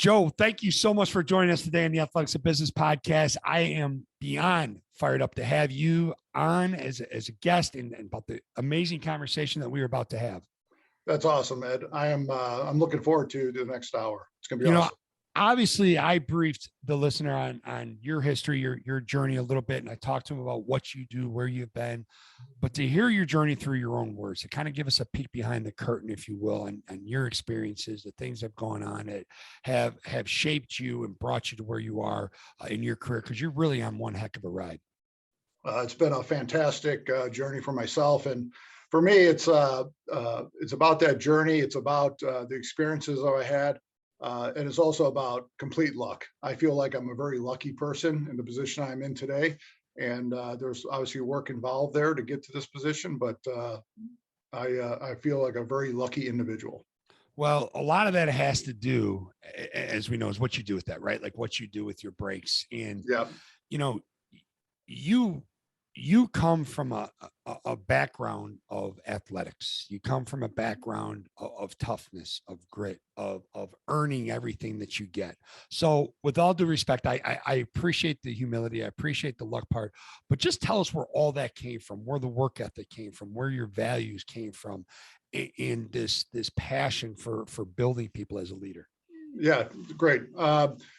Joe, thank you so much for joining us today on the Athletics of Business podcast. I am beyond fired up to have you on as a guest and about the amazing conversation that we are about to have. That's awesome, Ed. I'm looking forward to the next hour. It's going to be awesome. Obviously, I briefed the listener on your history, your journey a little bit, and I talked to him about what you do, where you've been. But to hear your journey through your own words, to kind of give us a peek behind the curtain, if you will, and your experiences, the things that have gone on that have shaped you and brought you to where you are in your career, because you're really on one heck of a ride. It's been a fantastic journey for myself, and for me, it's about that journey. It's about the experiences that I had. And it's also about complete luck. I feel like I'm a very lucky person in the position I'm in today. And there's obviously work involved there to get to this position, but I feel like a very lucky individual. Well, a lot of that has to do, as we know, is what you do with that, right? Like what you do with your breaks. And, Yeah. You come from a background of athletics. You come from a background of toughness, of grit, of earning everything that you get. So with all due respect, I appreciate the humility. I appreciate the luck part, but just tell us where all that came from, where the work ethic came from, where your values came from in this passion for building people as a leader. Yeah, great.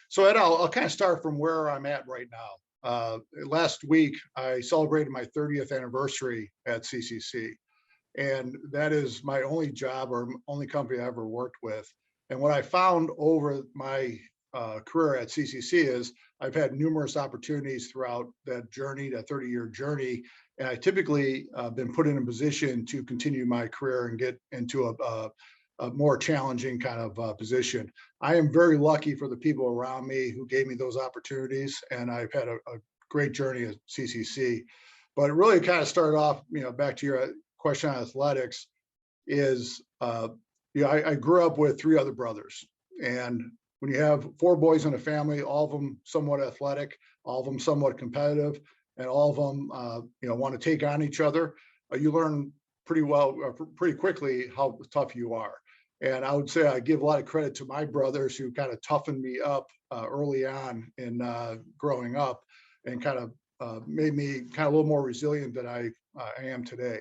So Ed, I'll kind of start from where I'm at right now. Last week, I celebrated my 30th anniversary at CCC, and that is my only job or only company I ever worked with. And what I found over my career at CCC is I've had numerous opportunities throughout that journey, that 30-year journey, and I typically been put in a position to continue my career and get into a more challenging kind of position. I am very lucky for the people around me who gave me those opportunities, and I've had a great journey at CCC. But it really kind of started off, back to your question on athletics, is I grew up with three other brothers, and when you have four boys in a family, all of them somewhat athletic, all of them somewhat competitive, and all of them want to take on each other, you learn pretty quickly how tough you are. And I would say I give a lot of credit to my brothers who kind of toughened me up early on in growing up and kind of made me kind of a little more resilient than I am today.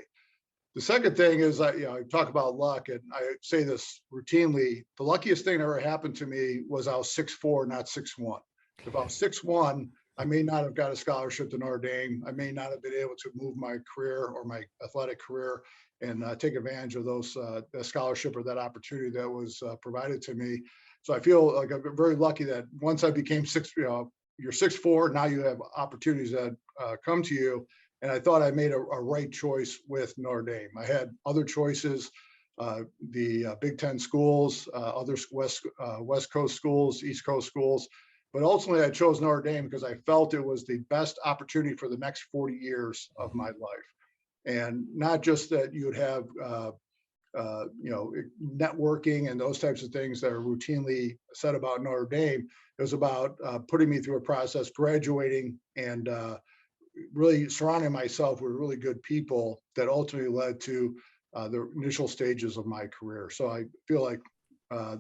The second thing is, I talk about luck, and I say this routinely. The luckiest thing that ever happened to me was I was 6'4", not 6'1". If I was 6'1", I may not have got a scholarship to Notre Dame. I may not have been able to move my career or my athletic career and take advantage of that scholarship or that opportunity that was provided to me. So I feel like I'm very lucky that once I became you're 6'4", now you have opportunities that come to you. And I thought I made a right choice with Notre Dame. I had other choices, the Big Ten schools, other West Coast schools, East Coast schools. But ultimately, I chose Notre Dame because I felt it was the best opportunity for the next 40 years of my life. And not just that you would have, networking and those types of things that are routinely said about Notre Dame. It was about putting me through a process, graduating, and really surrounding myself with really good people that ultimately led to the initial stages of my career. So I feel like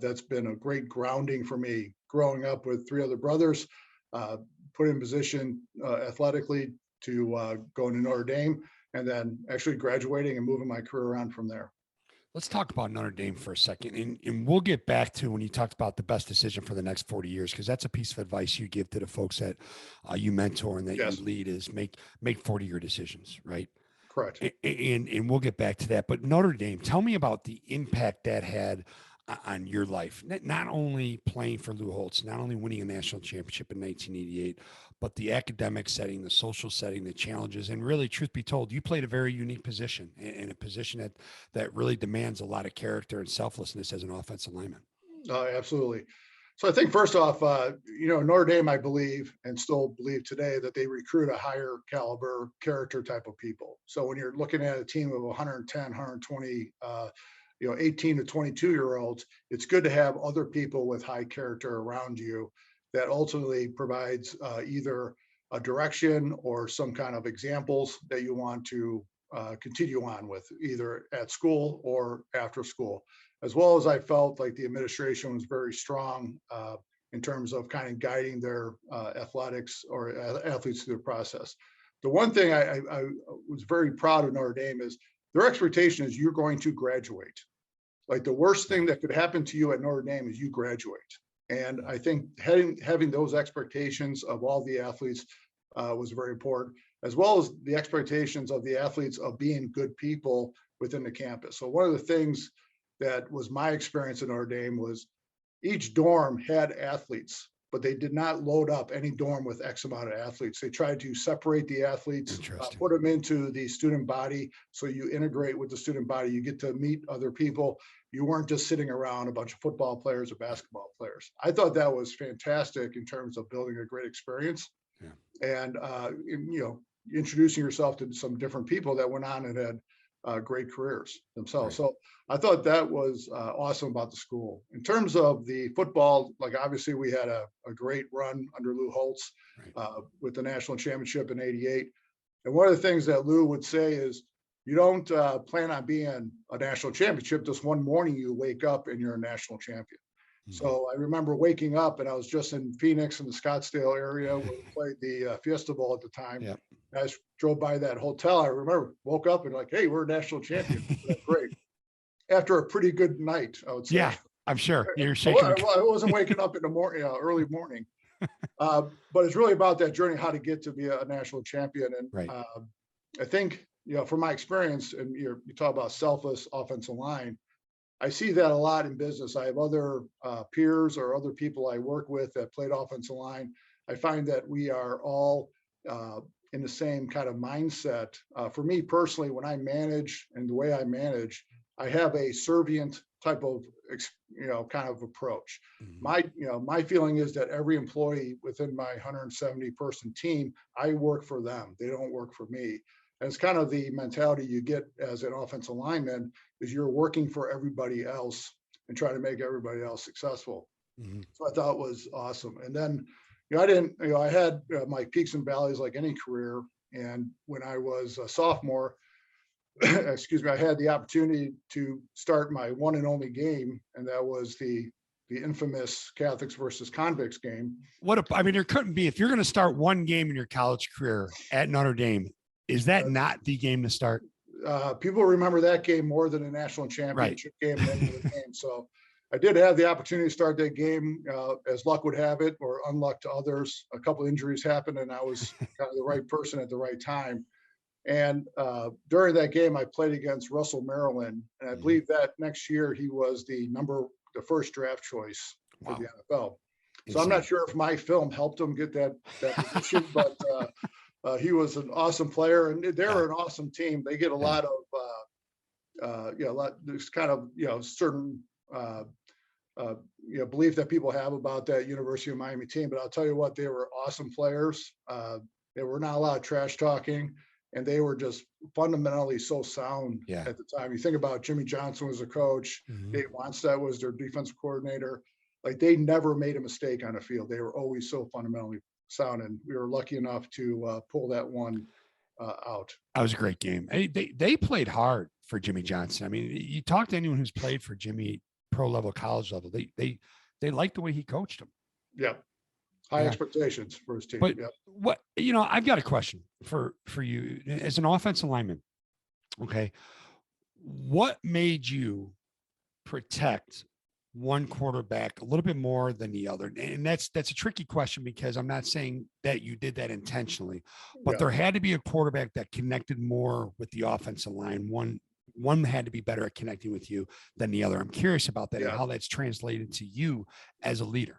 that's been a great grounding for me, growing up with three other brothers, put in position athletically to go into Notre Dame, and then actually graduating and moving my career around from there. Let's talk about Notre Dame for a second, and we'll get back to when you talked about the best decision for the next 40 years, because that's a piece of advice you give to the folks that you mentor and that Yes. you lead is make 40-year decisions, right? Correct. And we'll get back to that. But Notre Dame, tell me about the impact that had on your life, not only playing for Lou Holtz, not only winning a national championship in 1988, but the academic setting, the social setting, the challenges, and really, truth be told, you played a very unique position, in a position that really demands a lot of character and selflessness as an offensive lineman. Absolutely. So I think first off, Notre Dame, I believe, and still believe today, that they recruit a higher caliber character type of people. So when you're looking at a team of 110, 120, 18 to 22-year-olds, it's good to have other people with high character around you that ultimately provides either a direction or some kind of examples that you want to continue on with, either at school or after school. As well as I felt like the administration was very strong in terms of kind of guiding their athletics or athletes through the process. The one thing I was very proud of Notre Dame is their expectation is you're going to graduate. Like the worst thing that could happen to you at Notre Dame is you graduate. And I think having those expectations of all the athletes was very important, as well as the expectations of the athletes of being good people within the campus. So one of the things that was my experience at Notre Dame was each dorm had athletes, but they did not load up any dorm with X amount of athletes. They tried to separate the athletes, put them into the student body. So you integrate with the student body, you get to meet other people. You weren't just sitting around a bunch of football players or basketball players. I thought that was fantastic in terms of building a great experience. And, introducing yourself to some different people that went on and had great careers themselves. So I thought that was awesome about the school. In terms of the football, like obviously we had a great run under Lou Holtz with the national championship in '88. And one of the things that Lou would say is, you don't plan on being a national championship. Just one morning you wake up and you're a national champion. So I remember waking up and I was just in Phoenix in the Scottsdale area where we played the Fiesta Bowl at the time. I drove by that hotel. I remember woke up and like, hey, we're a national champion. Great. After a pretty good night, I would say. Yeah, I'm sure you're shaking. I wasn't waking up in the morning, early morning. But it's really about that journey, how to get to be a national champion. And I think, from my experience, and you talk about selfless offensive line, I see that a lot in business. I have other peers or other people I work with that played offensive line. I find that we are all in the same kind of mindset. For me personally, when I manage and the way I manage, I have a servient type of, kind of approach. My feeling is that every employee within my 170 person team, I work for them. They don't work for me. And it's kind of the mentality you get as an offensive lineman, is you're working for everybody else and trying to make everybody else successful. So I thought it was awesome. And then, I had my peaks and valleys like any career. And when I was a sophomore, I had the opportunity to start my one and only game. And that was the infamous Catholics versus convicts game. There couldn't be, if you're going to start one game in your college career at Notre Dame, is that not the game to start? People remember that game more than a national championship game than any other game. So I did have the opportunity to start that game, as luck would have it, or unluck to others. A couple injuries happened, and I was kind of the right person at the right time. And during that game, I played against Russell Maryland, and I believe that next year he was the first draft choice for the NFL. So I'm not sure if my film helped him get that position, but he was an awesome player, and they're an awesome team. They get a lot of, there's kind of, certain, belief that people have about that University of Miami team. But I'll tell you what, they were awesome players. There were not a lot of trash talking, and they were just fundamentally so sound at the time. You think about Jimmy Johnson was a coach, Dave Wannstedt was their defensive coordinator. Like, they never made a mistake on the field. They were always so fundamentally sound, and we were lucky enough to pull that one out. That was a great game. They played hard for Jimmy Johnson. I mean, you talk to anyone who's played for Jimmy, pro level, college level, they like the way he coached them. Yeah. High expectations for his team. But what, I've got a question for you as an offensive lineman. Okay. What made you protect one quarterback a little bit more than the other? And that's a tricky question, because I'm not saying that you did that intentionally, but there had to be a quarterback that connected more with the offensive line. One had to be better at connecting with you than the other. I'm curious about that and how that's translated to you as a leader.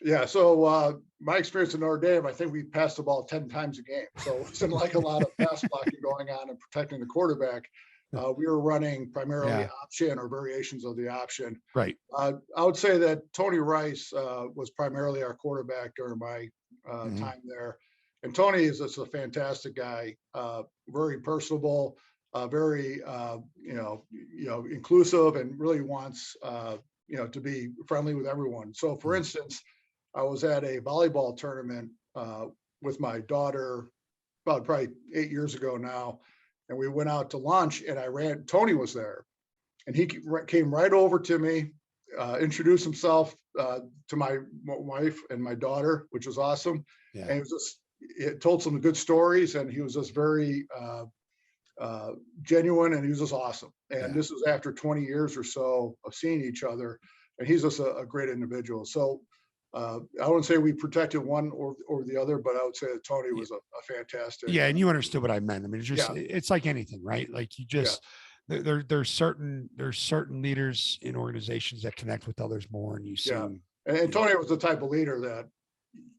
Yeah. So my experience in Notre Dame, I think we passed the ball 10 times a game. So it wasn't like a lot of pass blocking going on and protecting the quarterback. We were running primarily option or variations of the option. Right. I would say that Tony Rice was primarily our quarterback during my time there. And Tony is just a fantastic guy, very personable, very, inclusive, and really wants, to be friendly with everyone. So for instance, I was at a volleyball tournament with my daughter about probably 8 years ago now. And we went out to lunch, and Tony was there, and he came right over to me introduced himself to my wife and my daughter, which was awesome. Yeah. And it told some good stories, and he was just very genuine, and he was just awesome. And this was after 20 years or so of seeing each other, and he's just a great individual. So I wouldn't say we protected one or the other, but I would say that Tony was a fantastic. Yeah, and you understood what I meant. I mean, it's like anything, right? Like you just there's certain leaders in organizations that connect with others more, and you see. Yeah. And Tony was the type of leader that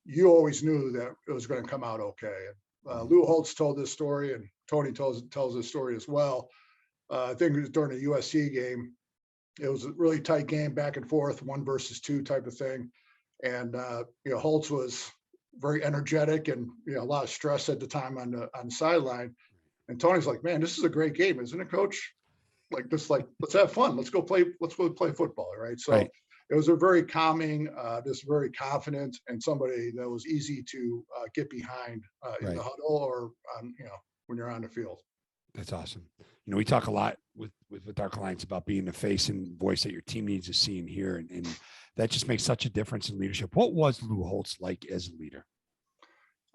you always knew that it was going to come out okay. And Lou Holtz told this story, and Tony tells this story as well. I think it was during a USC game. It was a really tight game, back and forth, 1 versus 2 type of thing. And Holtz was very energetic, and a lot of stress at the time on the sideline. And Tony's like, "Man, this is a great game, isn't it, Coach? Like this, let's have fun. Let's go play football, right?" So it was a very calming, just very confident, and somebody that was easy to get behind in the huddle or when you're on the field. That's awesome. We talk a lot with our clients about being the face and voice that your team needs to see and hear, and that just makes such a difference in leadership. What was Lou Holtz like as a leader?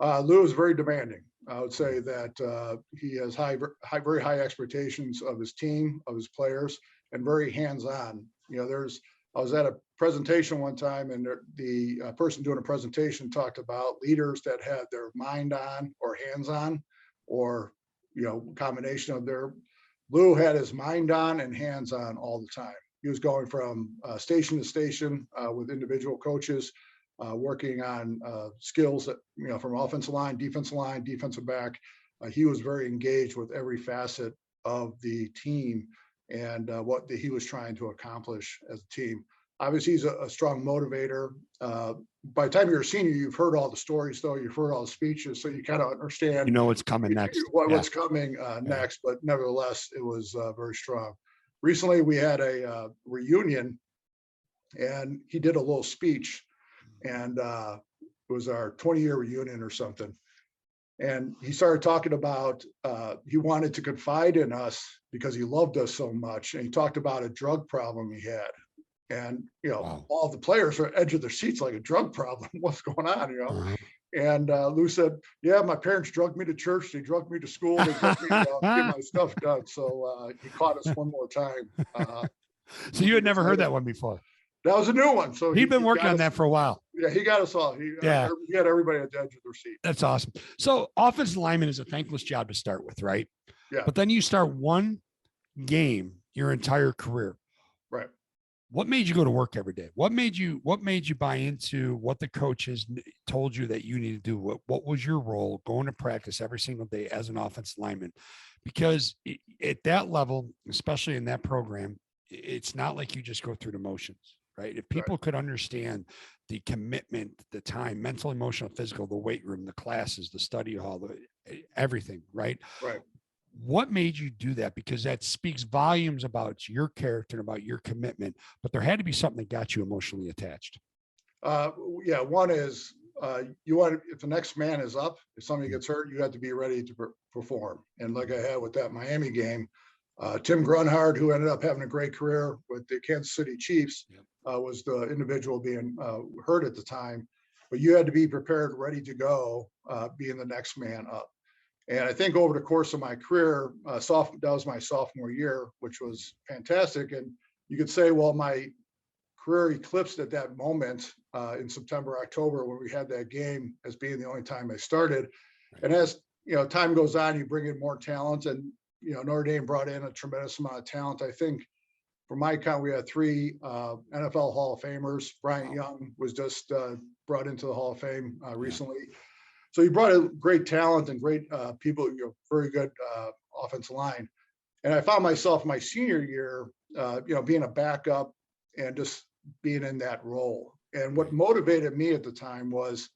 Lou is very demanding. I would say that he has very high expectations of his team, of his players, and very hands-on. I was at a presentation one time, and the person doing a presentation talked about leaders that had their mind on or hands on, or combination of their. Lou had his mind on and hands on all the time. He was going from station to station with individual coaches, working on skills that, from offensive line, defensive back. He was very engaged with every facet of the team and what he was trying to accomplish as a team. Obviously, he's a strong motivator. By the time you're a senior, you've heard all the stories, though. You've heard all the speeches, so you kind of understand. What's coming next. What's coming next, but nevertheless, it was very strong. Recently, we had a reunion, and he did a little speech, and it was our 20-year reunion or something. And he started talking about he wanted to confide in us because he loved us so much, and he talked about a drug problem he had. And, all the players are at the edge of their seats, like, a drug problem. What's going on, And Lou said, "Yeah, my parents drugged me to church. They drugged me to school. They drugged me to get my stuff done." So he caught us one more time. So you had never heard that one before? That was a new one. So he'd been working on that for a while. Yeah, he got us all. He had everybody at the edge of their seat. That's awesome. So offensive lineman is a thankless job to start with, right? Yeah. But then you start one game your entire career. Right. What made you go to work every day? What made you buy into what the coaches told you that you need to do? What was your role going to practice every single day as an offensive lineman? Because at that level, especially in that program, it's not like you just go through the motions, right? If people could understand the commitment, the time, mental, emotional, physical, the weight room, the classes, the study hall, everything, right? Right. What made you do that? Because that speaks volumes about your character and about your commitment, but there had to be something that got you emotionally attached. One is if the next man is up, if somebody gets hurt, you have to be ready to perform. And like I had with that Miami game, Tim Grunhard, who ended up having a great career with the Kansas City Chiefs, was the individual being hurt at the time. But you had to be prepared, ready to go, being the next man up. And I think over the course of my career, that was my sophomore year, which was fantastic. And you could say, well, my career eclipsed at that moment in September, October, when we had that game as being the only time I started. And as time goes on, you bring in more talent, and Notre Dame brought in a tremendous amount of talent. I think, for my count, we had 3 NFL Hall of Famers. Bryant Young was just brought into the Hall of Fame recently. So you brought in great talent and great people, very good offensive line. And I found myself my senior year, being a backup and just being in that role. And what motivated me at the time was,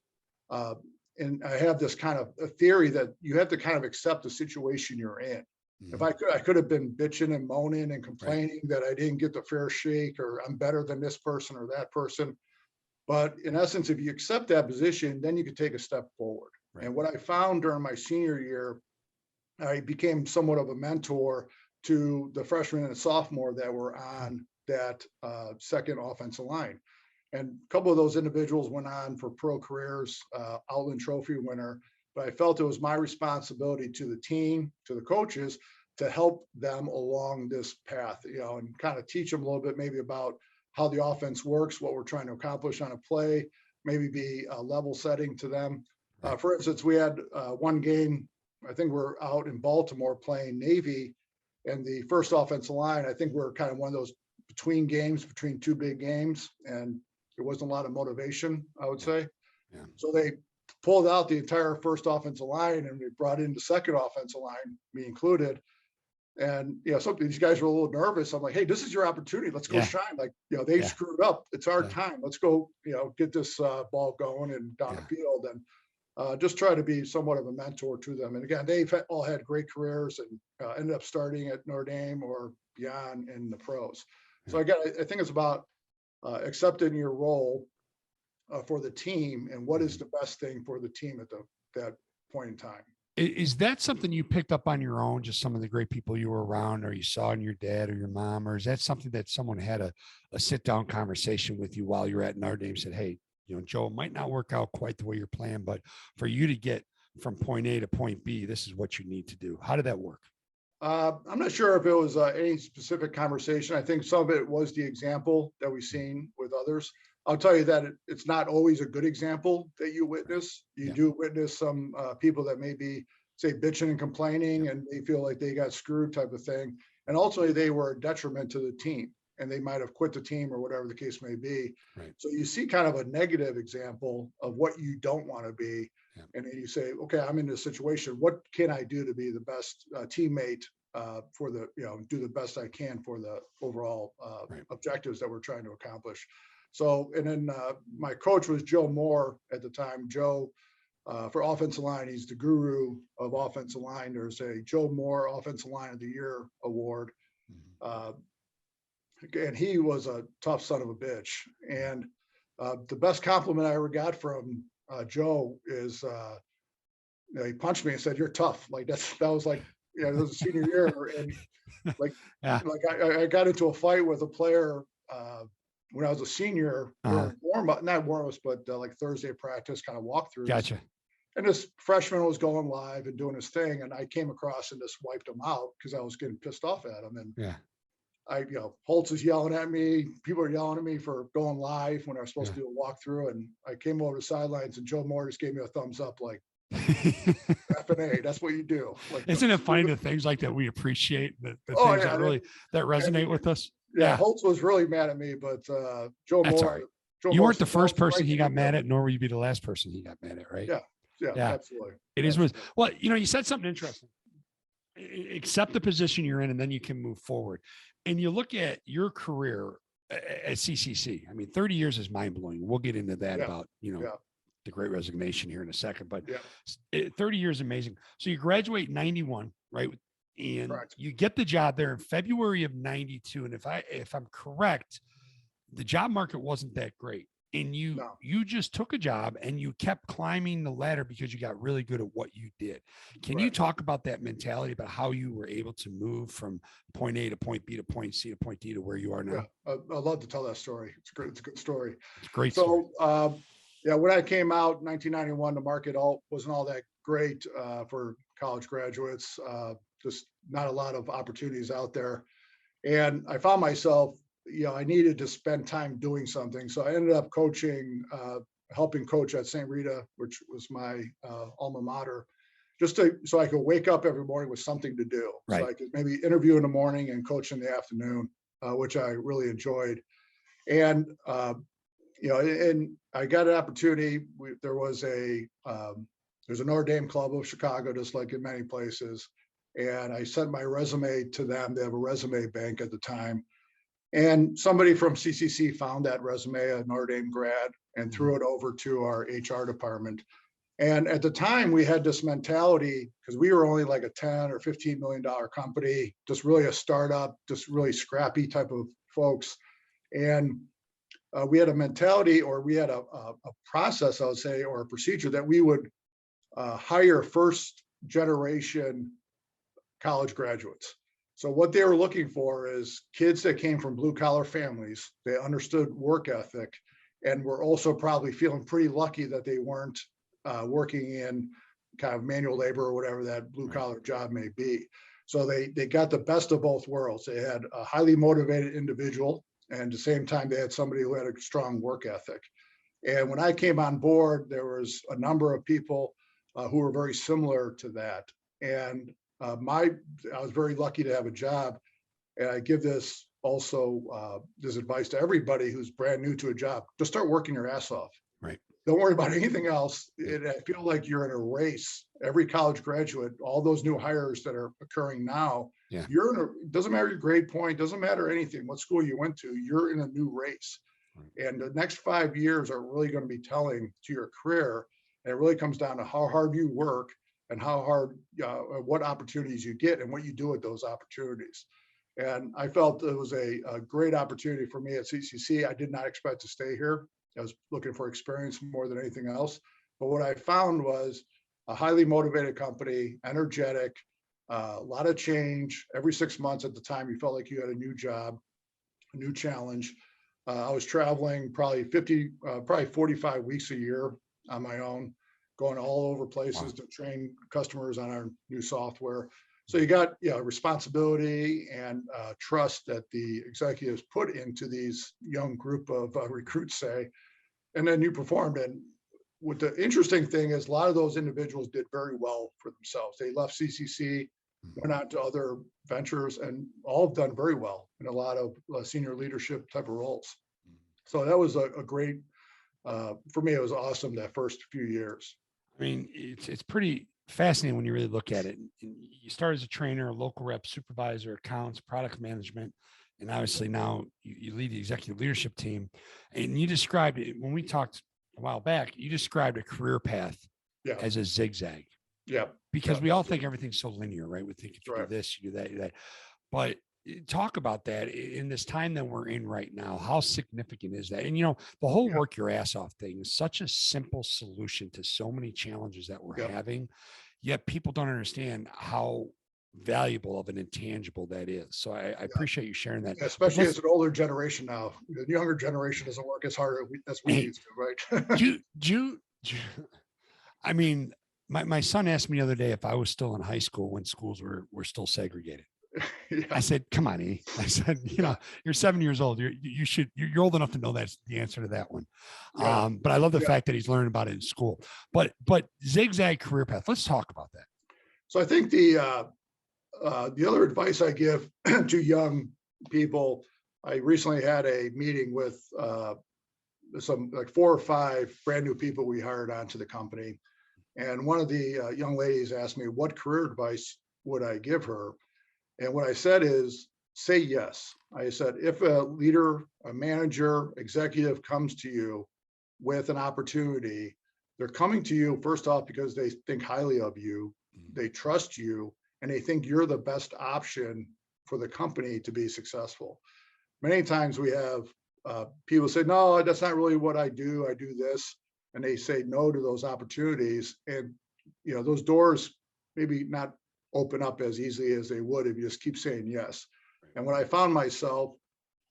and I have this kind of a theory that you have to kind of accept the situation you're in. If I could have been bitching and moaning and complaining that I didn't get the fair shake, or I'm better than this person or that person. But in essence, if you accept that position, then you can take a step forward. Right. And what I found during my senior year, I became somewhat of a mentor to the freshmen and sophomore that were on that second offensive line. And a couple of those individuals went on for pro careers, Outland Trophy winner. But I felt it was my responsibility to the team, to the coaches, to help them along this path, and kind of teach them a little bit maybe about how the offense works, what we're trying to accomplish on a play, maybe be level setting to them. For instance, we had one game, I think we're out in Baltimore playing Navy, and the first offensive line, I think we're kind of one of those between games, between two big games, and there wasn't a lot of motivation, I would say. Yeah. So they pulled out the entire first offensive line, and we brought in the second offensive line, me included. And some of these guys were a little nervous. I'm like, hey, this is your opportunity. Let's go shine. Like, they screwed up. It's our time. Let's go, get this ball going and down the field, and just try to be somewhat of a mentor to them. And again, they've all had great careers and ended up starting at Notre Dame or beyond in the pros. So again, I think it's about accepting your role for the team and what is the best thing for the team at that point in time. Is that something you picked up on your own, just some of the great people you were around, or you saw in your dad or your mom, or is that something that someone had a sit down conversation with you while you're at Notre Dame, said, hey, Joe, it might not work out quite the way you're planning, but for you to get from point A to point B, this is what you need to do. How did that work? I'm not sure if it was any specific conversation. I think some of it was the example that we've seen with others. I'll tell you that it's not always a good example that you witness. You do witness some people that may be, say, bitching and complaining, and they feel like they got screwed type of thing. And ultimately, they were a detriment to the team, and they might have quit the team or whatever the case may be. Right. So you see kind of a negative example of what you don't want to be. Yeah. And then you say, okay, I'm in this situation. What can I do to be the best teammate for the, do the best I can for the overall objectives that we're trying to accomplish. So, and then my coach was Joe Moore at the time. Joe, for offensive line, he's the guru of offensive line. There's a Joe Moore Offensive Line of the Year award. And he was a tough son of a bitch. And the best compliment I ever got from Joe is, he punched me and said, "You're tough." Like that was like, it was a senior year. And like, I got into a fight with a player when I was a senior, not warm-ups, but like Thursday practice, kind of walkthroughs. Gotcha. And this freshman was going live and doing his thing, and I came across and just wiped him out because I was getting pissed off at him. And Holtz is yelling at me. People are yelling at me for going live when I was supposed to do a walkthrough. And I came over to the sidelines, and Joe Moore just gave me a thumbs up, like, F&A, that's what you do. Like, isn't it funny the things like that we appreciate, the things that really resonate with us? Yeah, Holtz was really mad at me, but Joe That's Moore. all right. You weren't the first person he got mad at, nor will you be the last person he got mad at, right? Yeah, absolutely. It is. Well, you said something interesting. Accept the position you're in, and then you can move forward. And you look at your career at CCC. I mean, 30 years is mind blowing. We'll get into that about the Great Resignation here in a second. But 30 years is amazing. So you graduate in 91, right? And you get the job there in February of 92. And if I'm correct, the job market wasn't that great. And you just took a job and you kept climbing the ladder because you got really good at what you did. Can you talk about that mentality, about how you were able to move from point A to point B to point C to point D to where you are now? I'd love to tell that story. It's great. It's a good story. It's a great story. So, when I came out in 1991, the market wasn't all that great for college graduates. Just not a lot of opportunities out there. And I found myself, I needed to spend time doing something. So I ended up helping coach at St. Rita, which was my alma mater, so I could wake up every morning with something to do. Right. So I could maybe interview in the morning and coach in the afternoon, which I really enjoyed. And, and I got an opportunity. There's a Notre Dame Club of Chicago, just like in many places. And I sent my resume to them. They have a resume bank at the time. And somebody from CCC found that resume, a Notre Dame grad, and threw it over to our HR department. And at the time, we had this mentality, because we were only like a $10 or $15 million company, just really a startup, just really scrappy type of folks. And we had a mentality, or we had a process, I would say, or a procedure that we would hire first generation college graduates. So what they were looking for is kids that came from blue collar families. They understood work ethic and were also probably feeling pretty lucky that they weren't working in kind of manual labor or whatever that blue collar job may be. So they got the best of both worlds. They had a highly motivated individual, and at the same time, they had somebody who had a strong work ethic. And when I came on board, there was a number of people who were very similar to that. And I was very lucky to have a job. And I give this also this advice to everybody who's brand new to a job: just start working your ass off. Right. Don't worry about anything else. I feel like you're in a race. Every college graduate, all those new hires that are occurring now, Yeah. you're in a, doesn't matter your grade point, doesn't matter anything, what school you went to, you're in a new race. And the next 5 years are really going to be telling to your career. And it really comes down to how hard you work and how hard, what opportunities you get and what you do with those opportunities. And I felt it was a great opportunity for me at CCC. I did not expect to stay here. I was looking for experience more than anything else. But what I found was a highly motivated company, energetic, a lot of change. Every 6 months at the time, you felt like you had a new job, a new challenge. I was traveling probably 45 weeks a year on my own, going all over places to train customers on our new software. So you got responsibility and trust that the executives put into these young group of recruits, say, and then you performed. And what the interesting thing is, a lot of those individuals did very well for themselves. They left CCC, went on to other ventures, and all have done very well in a lot of senior leadership type of roles. So that was a great, for me, it was awesome that first few years. I mean, it's pretty fascinating when you really look at it. You start as a trainer, a local rep, supervisor, accounts, product management, and obviously now you lead the executive leadership team. And you described it when we talked a while back. You described a career path as a zigzag. Yeah, because we all think everything's so linear, right? We think if you do this, you do that, you do that. But talk about that in this time that we're in right now. How significant is that? And the whole work your ass off thing is such a simple solution to so many challenges that we're having, yet people don't understand how valuable of an intangible that is. So I appreciate you sharing that. Especially as an older generation now. The younger generation doesn't work as hard as we used to, right? I mean, my son asked me the other day if I was still in high school when schools were still segregated. I said, come on, E. I said, you're 7 years old. You're old enough to know that's the answer to that one. But I love the fact that he's learning about it in school. But zigzag career path. Let's talk about that. So I think the other advice I give to young people, I recently had a meeting with some like 4 or 5 brand new people we hired onto the company. And one of the young ladies asked me, what career advice would I give her? And what I said is, say yes. I said, if a leader, a manager, executive comes to you with an opportunity, they're coming to you first off because they think highly of you, they trust you, and they think you're the best option for the company to be successful. Many times we have people say, no, that's not really what I do. I do this. And they say no to those opportunities. And, those doors maybe not open up as easily as they would if you just keep saying yes. And when I found myself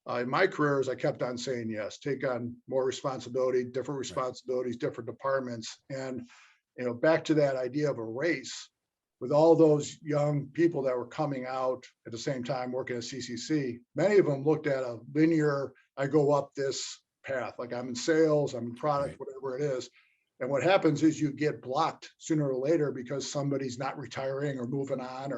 in my career is I kept on saying yes, take on more responsibility, different responsibilities, different departments. And, back to that idea of a race with all those young people that were coming out at the same time working at CCC, many of them looked at a linear, I go up this path, like I'm in sales, I'm in product, whatever it is. And what happens is you get blocked sooner or later because somebody's not retiring or moving on,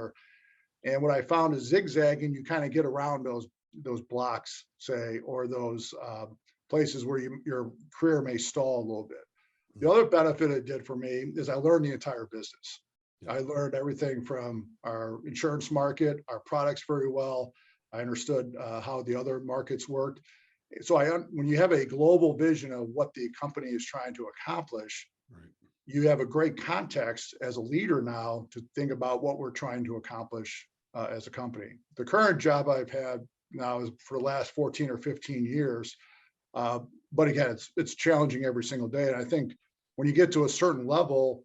and what I found is zigzagging, you kind of get around those blocks, say, or those places where your career may stall a little bit. The other benefit it did for me is I learned the entire business. I learned everything from our insurance market, our products very well. I understood how the other markets worked. So when you have a global vision of what the company is trying to accomplish, you have a great context as a leader now to think about what we're trying to accomplish as a company. The current job I've had now is for the last 14 or 15 years. But again, it's challenging every single day. And I think when you get to a certain level,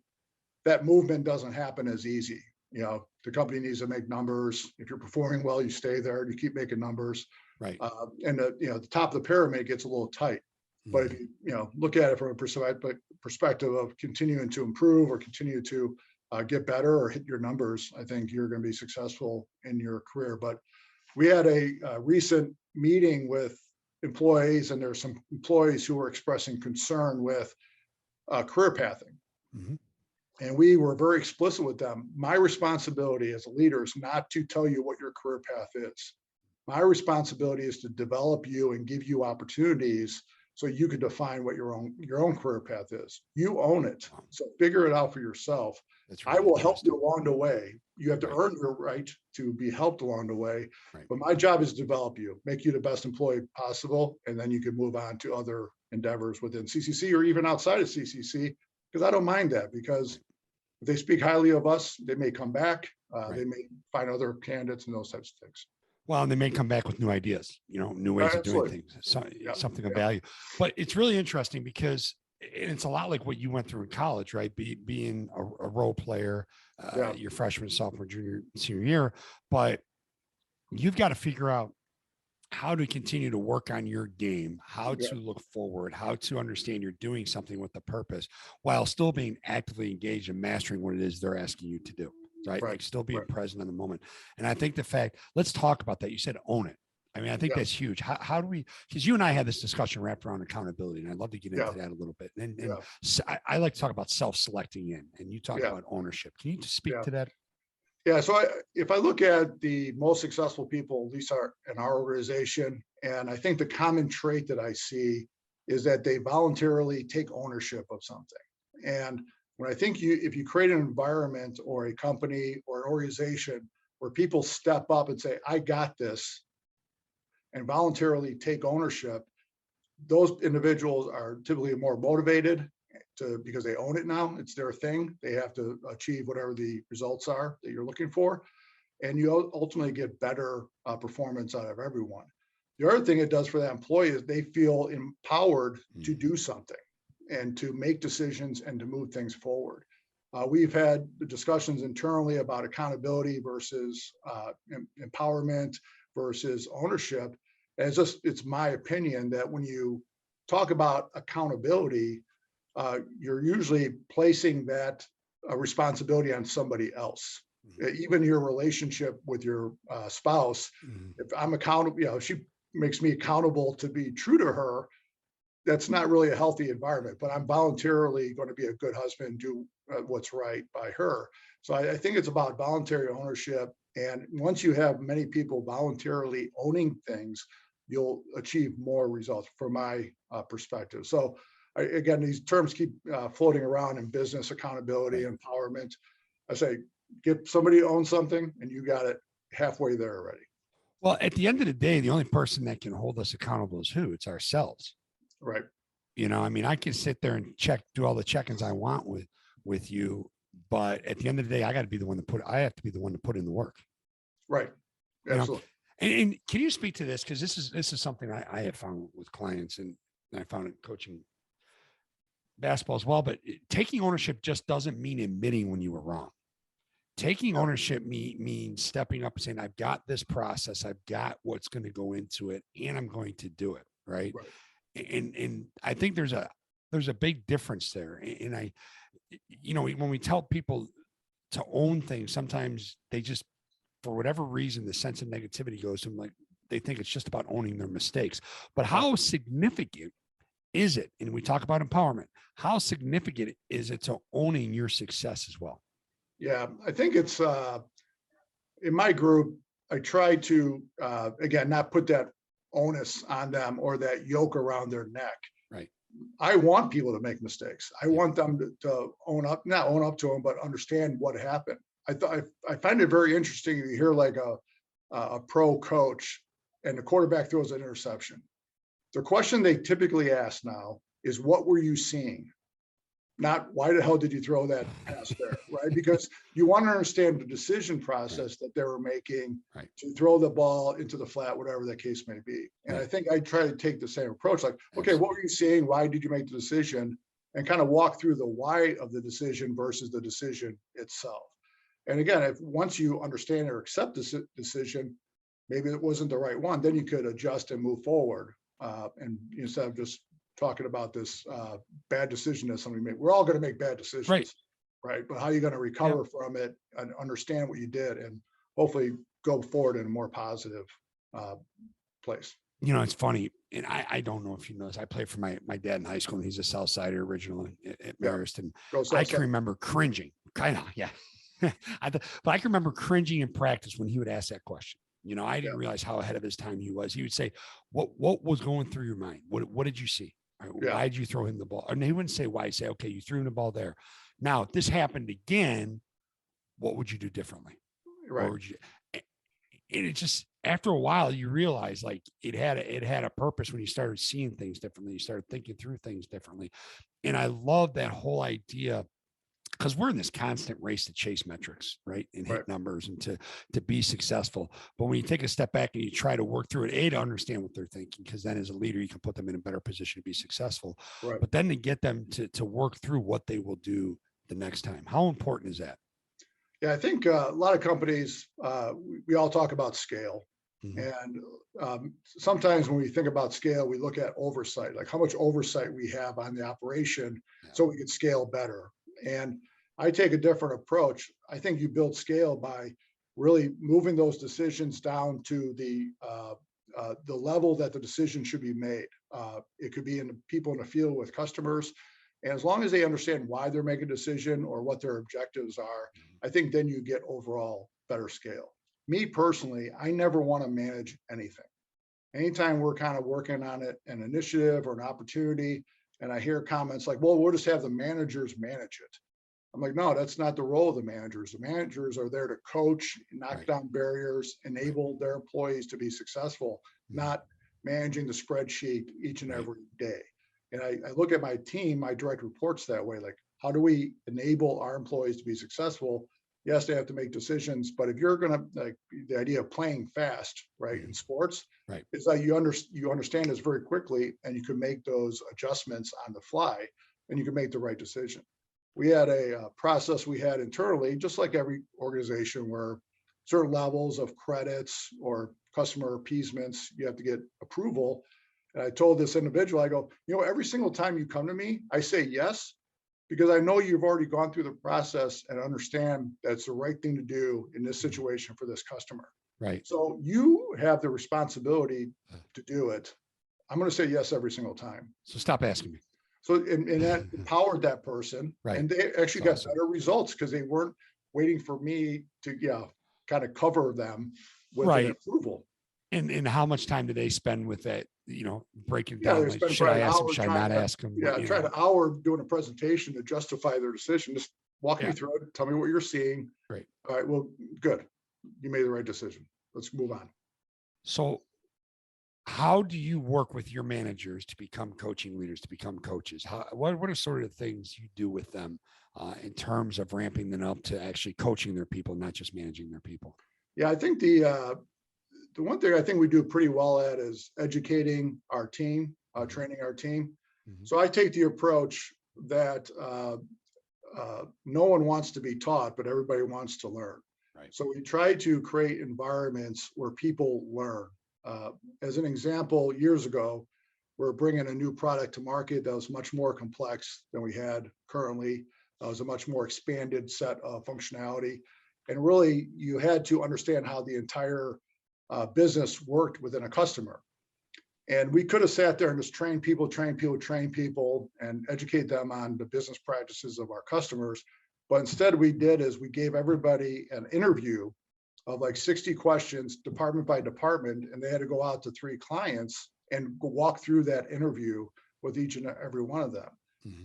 that movement doesn't happen as easy. The company needs to make numbers. If you're performing well, you stay there, you keep making numbers. Right. And the top of the pyramid gets a little tight. But if you look at it from a perspective of continuing to improve or continue to get better or hit your numbers, I think you're going to be successful in your career. But we had a recent meeting with employees, and there's some employees who were expressing concern with career pathing. Mhm. And we were very explicit with them. My responsibility as a leader is not to tell you what your career path is. My responsibility is to develop you and give you opportunities so you can define what your own career path is. You own it. So figure it out for yourself. That's I really will help you interesting. along the way. You have to Right. earn your right to be helped along the way. Right. But my job is to develop you, make you the best employee possible, and then you can move on to other endeavors within CCC or even outside of CCC, because I don't mind that, because if they speak highly of us, they may come back. Right. They may find other candidates and those types of things. Well, and they may come back with new ideas, new ways of doing Absolutely. things, Yeah. something of Yeah. value. But it's really interesting because it's a lot like what you went through in college, right? Being a role player, Yeah. your freshman, sophomore, junior, senior year, but you've got to figure out how to continue to work on your game, how Yeah. to look forward, how to understand you're doing something with a purpose while still being actively engaged in mastering what it is they're asking you to do, right? Right. Like still being Right. present in the moment. And I think the fact, let's talk about that. You said own it. I mean, I think Yeah. that's huge. How do we, because you and I had this discussion wrapped around accountability, and I'd love to get into Yeah. that a little bit. And Yeah. I like to talk about self-selecting in, and you talk Yeah. about ownership. Can you just speak Yeah. to that? Yeah. So if I look at the most successful people, at least in our organization, and I think the common trait that I see is that they voluntarily take ownership of something. And when I think if you create an environment or a company or an organization where people step up and say, I got this, and voluntarily take ownership, those individuals are typically more motivated because they own it now. It's their thing. They have to achieve whatever the results are that you're looking for. And you ultimately get better performance out of everyone. The other thing it does for that employee is they feel empowered to do something and to make decisions and to move things forward. We've had the discussions internally about accountability versus empowerment versus ownership. And it's my opinion that when you talk about accountability, you're usually placing that responsibility on somebody else. Even your relationship with your spouse, if I'm accountable, she makes me accountable to be true to her. That's not really a healthy environment, but I'm voluntarily going to be a good husband, do what's right by her. So I think it's about voluntary ownership. And once you have many people voluntarily owning things, you'll achieve more results from my perspective. So again, these terms keep floating around in business: accountability, Right. empowerment. I say, get somebody to own something and you got it halfway there already. Well, at the end of the day, the only person that can hold us accountable is who? It's ourselves. Right. I mean, I can sit there and do all the check-ins I want with you, but at the end of the day, I have to be the one to put in the work. Right. Absolutely. And can you speak to this? Because this is something I have found with clients, and I found it coaching basketball as well. But taking ownership just doesn't mean admitting when you were wrong. Taking ownership means stepping up and saying, I've got this process, I've got what's going to go into it, and I'm going to do it. Right. And I think there's a big difference there. And when we tell people to own things, sometimes they just, for whatever reason, the sense of negativity goes to them, like they think it's just about owning their mistakes. But how significant is it? And we talk about empowerment. How significant is it to owning your success as well? Yeah, I think it's in my group, I try to, again, not put that onus on them or that yoke around their neck. Right. I want people to make mistakes. I want them to not own up to them, but understand what happened. I find it very interesting to hear like a pro coach and the quarterback throws an interception. The question they typically ask now is, what were you seeing? Not why the hell did you throw that pass there, right? Because you want to understand the decision process that they were making to throw the ball into the flat, whatever the case may be. And I think I try to take the same approach, like, okay, what were you seeing? Why did you make the decision? And kind of walk through the why of the decision versus the decision itself. And again, if once you understand or accept this decision, maybe it wasn't the right one, then you could adjust and move forward. And instead of just talking about this bad decision that somebody made, we're all going to make bad decisions, Right. right? But how are you going to recover from it and understand what you did and hopefully go forward in a more positive place? You know, it's funny, and I don't know if you know this. I played for my dad in high school, and he's a South Sider originally at Marist, and Go I South can Side. remember cringing, kind of, yeah. But I can remember cringing in practice when he would ask that question. You know, I didn't realize how ahead of his time he was. He would say, "What was going through your mind? What did you see? Why did you throw him the ball?" And he wouldn't say why. He'd say, "Okay, you threw him the ball there. Now, if this happened again, what would you do differently? Right. Or would you?" And it just, after a while, you realize like it had a purpose when you started seeing things differently. You started thinking through things differently. And I love that whole idea, because we're in this constant race to chase metrics, right? And hit numbers and to be successful. But when you take a step back and you try to work through it, to understand what they're thinking, because then as a leader, you can put them in a better position to be succul. Right. But then to get them to work through what they will do the next time. How important is that? Yeah, I think a lot of companies, we all talk about scale. And sometimes when we think about scale, we look at oversight, like how much oversight we have on the operation so we can scale better. And I take a different approach. I think you build scale by really moving those decisions down to the level that the decision should be made. It could be in the people in the field with customers. And as long as they understand why they're making a decision or what their objectives are, I think then you get overall better scale. Me personally, I never want to manage anything. Anytime we're kind of working on it, an initiative or an opportunity, and I hear comments like, well, we'll just have the managers manage it. I'm like, no, that's not the role of the managers. The managers are there to coach, knock down barriers, enable their employees to be successful, not managing the spreadsheet each and every day. And I look at my team, my direct reports that way, like, how do we enable our employees to be successful? Yes, they have to make decisions, but if you're going to, like, the idea of playing fast, right, in sports, it's like you understand this very quickly, and you can make those adjustments on the fly, and you can make the right decision. We had a process we had internally, just like every organization, where certain levels of credits or customer appeasements, you have to get approval. And I told this individual, I go, you know, every single time you come to me, I say yes, because I know you've already gone through the process and understand that's the right thing to do in this situation for this customer. Right. So you have the responsibility to do it. I'm going to say yes every single time. So stop asking me. So, and that empowered that person. Right. And they actually got better results because they weren't waiting for me to, kind of cover them with an approval. And how much time do they spend with that, breaking Yeah, down? they Like, spend should I probably an ask them? hour Should I trying not to- ask them? Yeah, try an hour doing a presentation to justify their decision. Just walk me through it. Tell me what you're seeing. Great. All right, well, good. You made the right decision. Let's move on. So how do you work with your managers to become coaching leaders, to become coaches? What are sort of the things you do with them in terms of ramping them up to actually coaching their people, not just managing their people? Yeah, I think the one thing I think we do pretty well at is educating our team, training our team. So I take the approach that no one wants to be taught, but everybody wants to learn. Right. So we try to create environments where people learn. As an example, years ago, we're bringing a new product to market that was much more complex than we had currently. It was a much more expanded set of functionality. And really, you had to understand how the entire business worked within a customer. And we could have sat there and just train people, and educate them on the business practices of our customers. But instead, we did is we gave everybody an interview of like 60 questions, department by department, and they had to go out to 3 clients and walk through that interview with each and every one of them.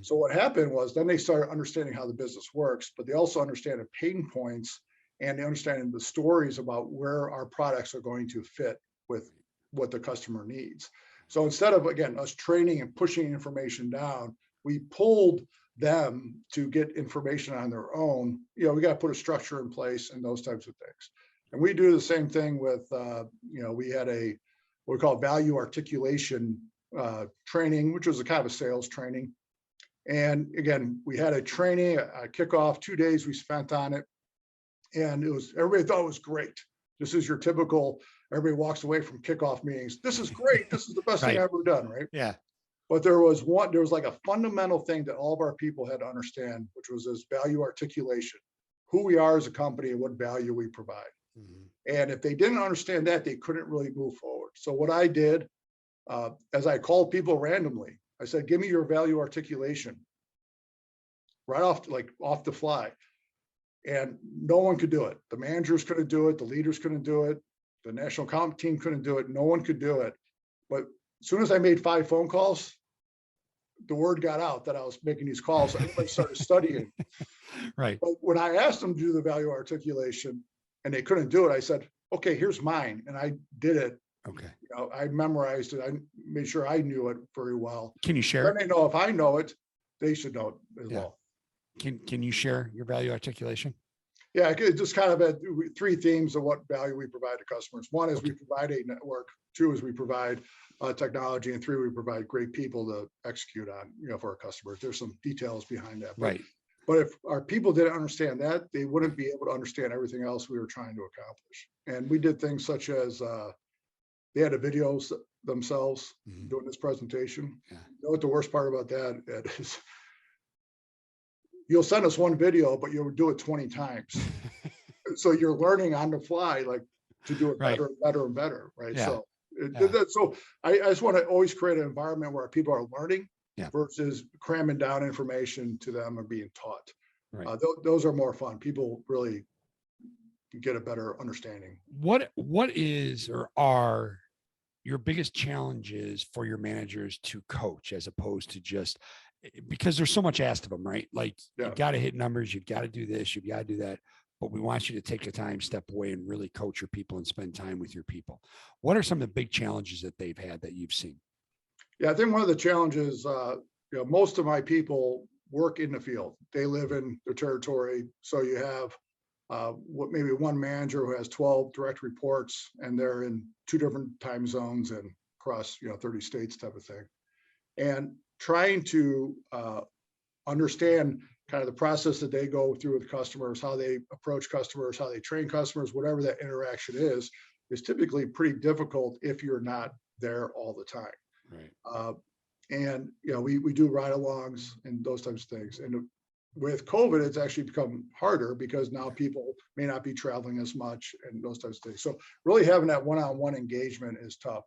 So what happened was then they started understanding how the business works, but they also understand the pain points and they understand the stories about where our products are going to fit with what the customer needs. So instead of, again, us training and pushing information down, we pulled them to get information on their own. We got to put a structure in place and those types of things. And we do the same thing with, we had what we call value articulation training, which was a kind of a sales training. And again, we had a training, a kickoff, 2 days we spent on it. And everybody thought it was great. This is your typical, everybody walks away from kickoff meetings. This is great. This is the best thing Right. I've ever done, right? Yeah. But there was like a fundamental thing that all of our people had to understand, which was this value articulation, who we are as a company and what value we provide. And if they didn't understand that, they couldn't really move forward. So what I did, as I called people randomly, I said, give me your value articulation right off the fly. And no one could do it. The managers couldn't do it. The leaders couldn't do it. The national account team couldn't do it. No one could do it. But as soon as I made 5 phone calls, the word got out that I was making these calls. So everybody started studying. Right. But when I asked them to do the value articulation and they couldn't do it, I said, okay, here's mine. And I did it. Okay. I memorized it. I made sure I knew it very well. Can you share? Then they know if I know it, they should know it as well. Can you share your value articulation? Yeah, it just kind of had 3 themes of what value we provide to customers. 1 is we provide a network. 2 is we provide technology, and 3, we provide great people to execute on, for our customers. There's some details behind that. Right. But if our people didn't understand that, they wouldn't be able to understand everything else we were trying to accomplish. And we did things such as they had the videos themselves doing this presentation. Yeah. You know what the worst part about that is? You'll send us 1 video, but you'll do it 20 times. So you're learning on the fly, like to do it better and better and better, right? Yeah. So I just want to always create an environment where people are learning versus cramming down information to them or being taught. Right. Those are more fun. People really get a better understanding. What is or are your biggest challenges for your managers to coach as opposed to just, because there's so much asked of them, right? Like you got to hit numbers, you've got to do this, you've got to do that, but we want you to take the time, step away and really coach your people and spend time with your people. What are some of the big challenges that they've had that you've seen? Yeah, I think one of the challenges, most of my people work in the field. They live in their territory. So you have maybe one manager who has 12 direct reports and they're in 2 different time zones and across, 30 states type of thing. And trying to understand kind of the process that they go through with customers, how they approach customers, how they train customers, whatever that interaction is typically pretty difficult if you're not there all the time. Right. And we do ride-alongs and those types of things. And with COVID, it's actually become harder because now people may not be traveling as much and those types of things. So really having that one-on-one engagement is tough.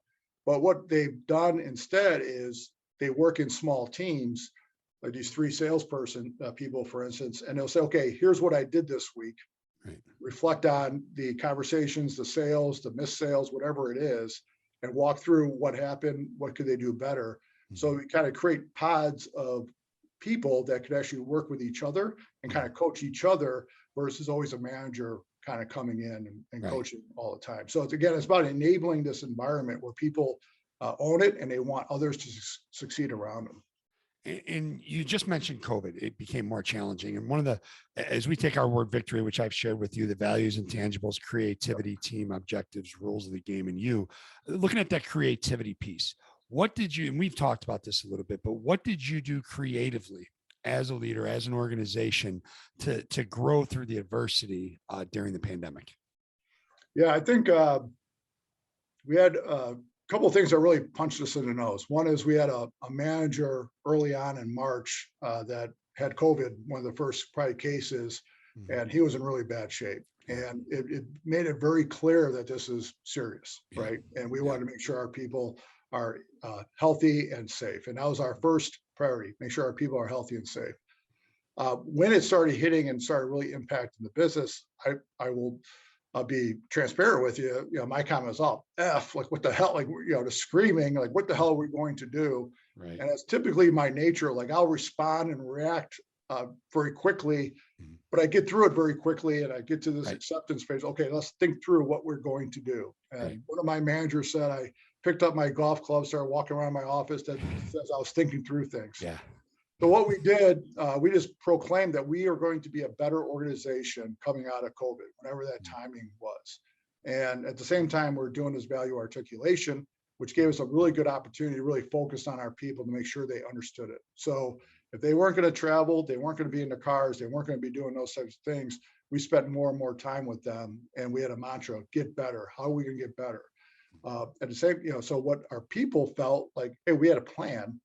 But what they've done instead is they work in small teams, like these 3 salesperson people, for instance, and they'll say, okay, here's what I did this week. Right. Reflect on the conversations, the sales, the missed sales, whatever it is, and walk through what happened, what could they do better. So we kind of create pods of people that could actually work with each other and kind of coach each other versus always a manager kind of coming in and coaching all the time. So it's about enabling this environment where people own it and they want others to succeed around them. And you just mentioned COVID, it became more challenging. And as we take our word victory, which I've shared with you, the values, intangibles, creativity, team objectives, rules of the game, and you looking at that creativity piece, what did you, and we've talked about this a little bit, but what did you do creatively as a leader, as an organization to grow through the adversity during the pandemic? Yeah, I think we had couple of things that really punched us in the nose. One is we had a manager early on in March that had COVID, one of the first probably cases, and he was in really bad shape. And it made it very clear that this is serious, right? And we wanted to make sure our people are healthy and safe. And that was our first priority, make sure our people are healthy and safe. When it started hitting and started really impacting the business, I'll be transparent with you. My comment is all F, like what the hell, like, the screaming, like what the hell are we going to do? Right. And it's typically my nature. Like I'll respond and react very quickly, but I get through it very quickly and I get to this acceptance phase. Okay, let's think through what we're going to do. And one of my managers said, I picked up my golf club, started walking around my office that says I was thinking through things. Yeah. So what we did, we just proclaimed that we are going to be a better organization coming out of COVID, whatever that timing was. And at the same time, we're doing this value articulation, which gave us a really good opportunity to really focus on our people to make sure they understood it. So if they weren't going to travel, they weren't going to be in the cars, they weren't going to be doing those types of things, we spent more and more time with them, and we had a mantra: get better. How are we going to get better? At the same, so what our people felt like, hey, we had a plan.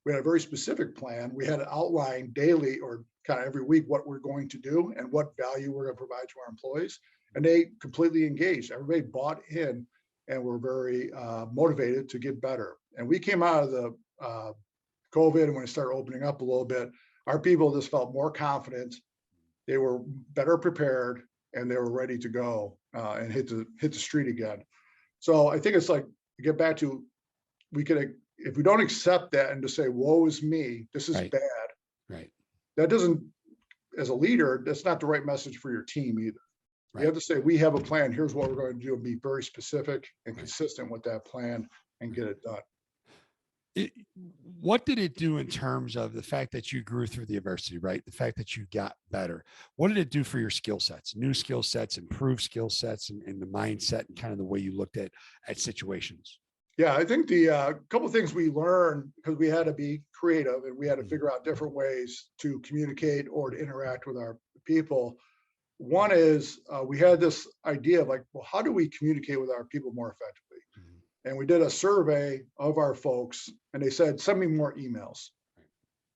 We had a very specific plan. We had to outline daily or kind of every week what we're going to do and what value we're going to provide to our employees. And they completely engaged. Everybody bought in and were very motivated to get better. And we came out of the COVID, and when it started opening up a little bit, our people just felt more confident. They were better prepared, and they were ready to go and hit the street again. So I think it's like, to get back to, we could, if we don't accept that and just say, woe is me, this is Right. bad. Right. That doesn't, as a leader, that's not the right message for your team either. Right. You have to say, we have a plan. Here's what we're going to do, and be very specific and Right. consistent with that plan and get it done. What did it do in terms of the fact that you grew through the adversity, right? The fact that you got better. What did it do for your skill sets, new skill sets, improved skill sets, and the mindset and kind of the way you looked at situations? Yeah, I think the couple of things we learned, because we had to be creative and we had to figure out different ways to communicate or to interact with our people. One is we had this idea of like, well, how do we communicate with our people more effectively? And we did a survey of our folks, and they said, send me more emails.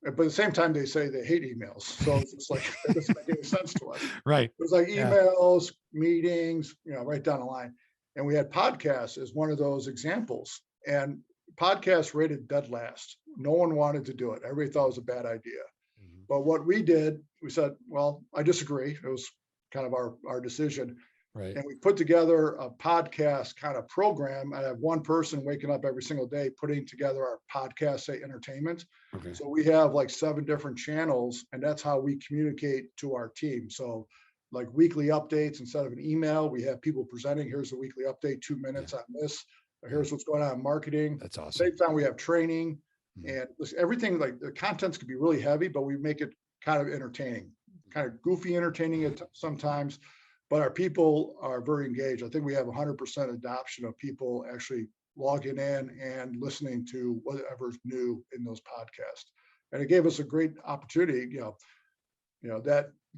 But at the same time, they say they hate emails. So it's just like, it doesn't make any sense to us. Right. It was like emails, meetings, right down the line. And we had podcasts as one of those examples. And podcasts rated dead last. No one wanted to do it. Everybody thought it was a bad idea. But what we did, we said, well, I disagree. It was kind of our decision. Right. And we put together a podcast kind of program. I have one person waking up every single day putting together our podcast, say, entertainment. Okay. So we have like 7 different channels, and that's how we communicate to our team. So like weekly updates, instead of an email, we have people presenting. Here's the weekly update, 2 minutes on this. Here's what's going on in marketing. That's awesome. Same time, we have training, and everything, like the contents could be really heavy, but we make it kind of entertaining, kind of goofy entertaining at sometimes. But our people are very engaged. I think we have 100% adoption of people actually logging in and listening to whatever's new in those podcasts. And it gave us a great opportunity.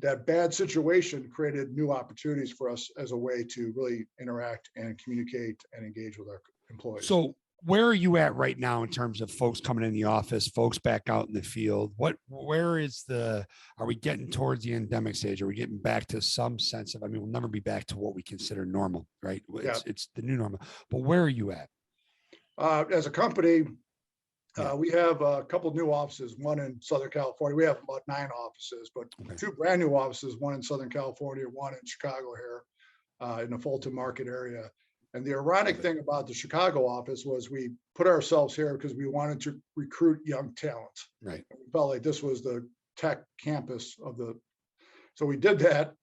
That bad situation created new opportunities for us as a way to really interact and communicate and engage with our employees. So where are you at right now in terms of folks coming in the office, folks back out in the field? Are we getting towards the endemic stage? Are we getting back to some sense of, we'll never be back to what we consider normal, right? It's the new normal, but where are you at? As a company, we have a couple of new offices, one in Southern California. We have about 9 offices, but 2 brand new offices, one in Southern California, one in Chicago here in the Fulton Market area. And the ironic thing about the Chicago office was we put ourselves here because we wanted to recruit young talent. Right. We felt like this was the tech campus so we did that.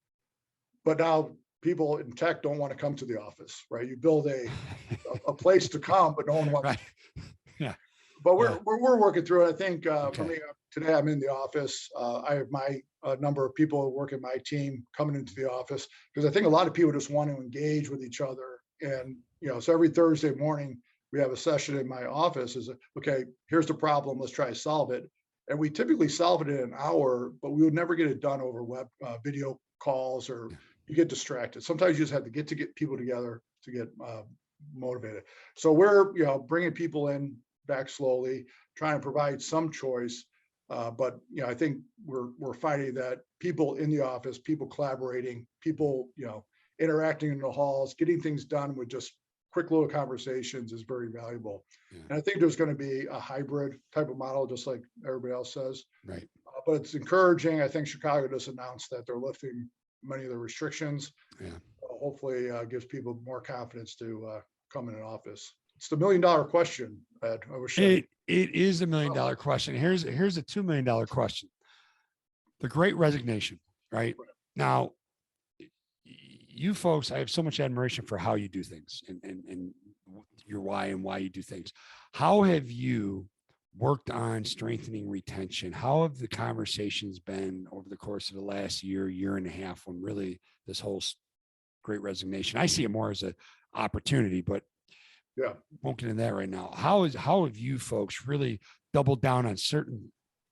But now people in tech don't want to come to the office, right? You build a place to come, but no one wants. Right. Yeah. But we're working through it. I think for me today, I'm in the office. I have my number of people working my team coming into the office because I think a lot of people just want to engage with each other. And so every Thursday morning we have a session in my office. Okay, here's the problem. Let's try to solve it. And we typically solve it in an hour, but we would never get it done over web video calls, or you get distracted. Sometimes you just have to get people together to get motivated. So we're bringing people in back slowly, trying to provide some choice. But I think we're finding that people in the office, people collaborating, people interacting in the halls, getting things done with just quick little conversations is very valuable. And I think there's going to be a hybrid type of model, just like everybody else says. Right. But it's encouraging. I think Chicago just announced that they're lifting many of the restrictions. Hopefully gives people more confidence to come in an office. It's the $1 million question, Ed. I wish it is a $1 million question. Here's a $2 million question. The Great Resignation, right? Now, you folks, I have so much admiration for how you do things and your why and why you do things. How have you worked on strengthening retention? How have the conversations been over the course of the last year and a half, when really this whole Great Resignation, I see it more as an opportunity, but won't get into that right now. How have you folks really doubled down on certain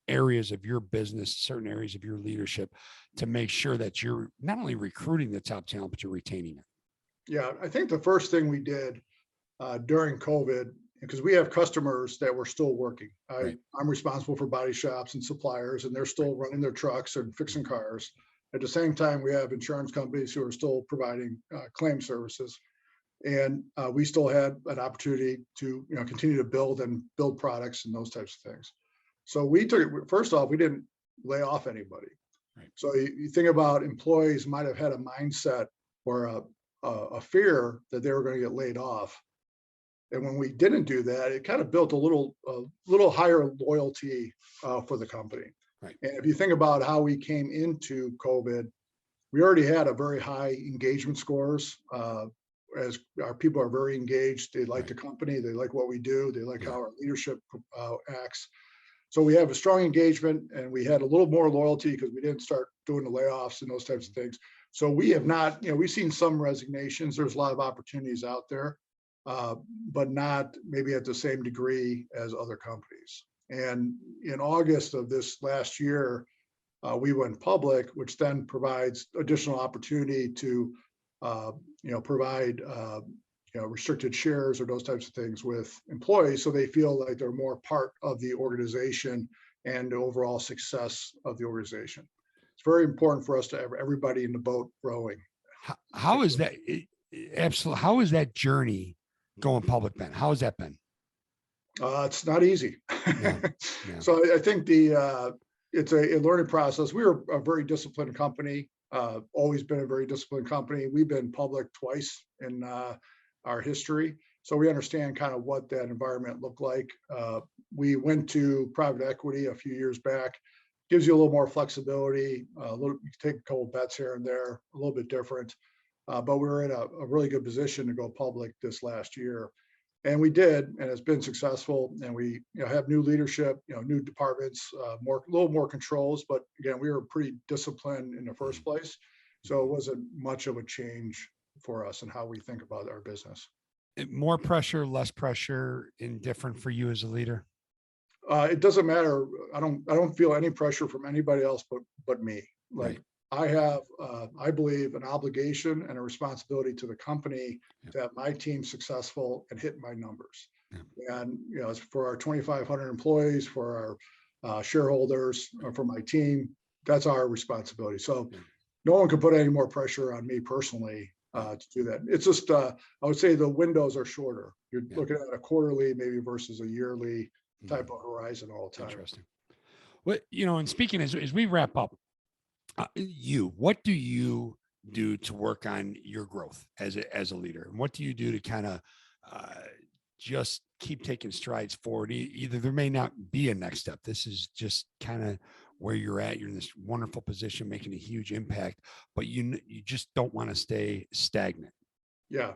areas of your business, certain areas of your leadership to make sure that you're not only recruiting the top talent, but you're retaining it? Yeah, I think the first thing we did during COVID, because we have customers that were still working. Right. I'm responsible for body shops and suppliers, and they're still running their trucks and fixing cars. At the same time, we have insurance companies who are still providing claim services. And we still had an opportunity to continue to build products and those types of things. So we took it, first off, we didn't lay off anybody. Right. So you think about employees might have had a mindset or a fear that they were going to get laid off. And when we didn't do that, it kind of built a little higher loyalty for the company. Right. And if you think about how we came into COVID, we already had a very high engagement scores. As our people are very engaged, they like the company, they like what we do, they like how our leadership acts. So we have a strong engagement, and we had a little more loyalty because we didn't start doing the layoffs and those types of things. So we have not, we've seen some resignations. There's a lot of opportunities out there, but not maybe at the same degree as other companies. And in August of this last year, we went public, which then provides additional opportunity to provide restricted shares or those types of things with employees, so they feel like they're more part of the organization and the overall success of the organization. It's very important for us to have everybody in the boat rowing. How is that? Absolutely. How is that journey going public, Ben? How has that been? It's not easy. Yeah. So I think it's a learning process. We are a very disciplined company. Always been a very disciplined company. We've been public twice in our history, so we understand kind of what that environment looked like. We went to private equity a few years back. Gives you a little more flexibility. You take a couple bets here and there, a little bit different, but we were in a really good position to go public this last year. And we did, and it's been successful. And we have new leadership, new departments, a little more controls. But again, we were pretty disciplined in the first place, so it wasn't much of a change for us in how we think about our business. More pressure, less pressure, indifferent for you as a leader? It doesn't matter. I don't feel any pressure from anybody else but me. Like, I have, I believe, an obligation and a responsibility to the company to have my team successful and hit my numbers. And it's for our 2,500 employees, for our shareholders, for my team. That's our responsibility. So no one can put any more pressure on me personally to do that. It's just, I would say the windows are shorter. You're looking at a quarterly maybe versus a yearly type of horizon all the time. Interesting. Well, and speaking as we wrap up, what do you do to work on your growth as a leader? And what do you do to kind of just keep taking strides forward? Either there may not be a next step. This is just kind of where you're at. You're in this wonderful position, making a huge impact, but you just don't want to stay stagnant. Yeah.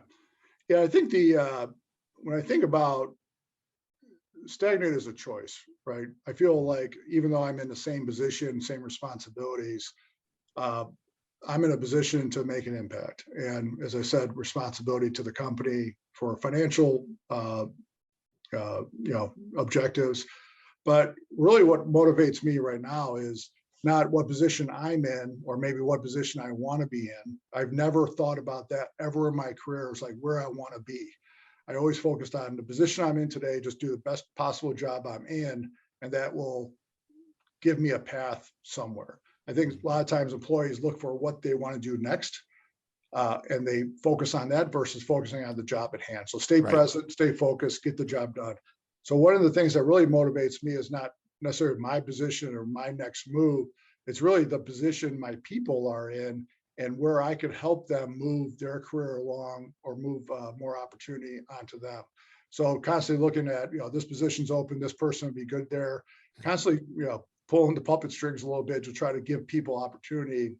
I think when I think about stagnant is a choice, right? I feel like even though I'm in the same position, same responsibilities, I'm in a position to make an impact. And as I said, responsibility to the company for financial, objectives. But really what motivates me right now is not what position I'm in or maybe what position I want to be in. I've never thought about that ever in my career. It's like where I want to be. I always focused on the position I'm in today, just do the best possible job I'm in, and that will give me a path somewhere. I think a lot of times employees look for what they want to do next, and they focus on that versus focusing on the job at hand. So stay present, stay focused, get the job done. So one of the things that really motivates me is not necessarily my position or my next move. It's really the position my people are in and where I could help them move their career along or move more opportunity onto them. So constantly looking at, this position's open, this person would be good there, constantly, pulling the puppet strings a little bit to try to give people opportunity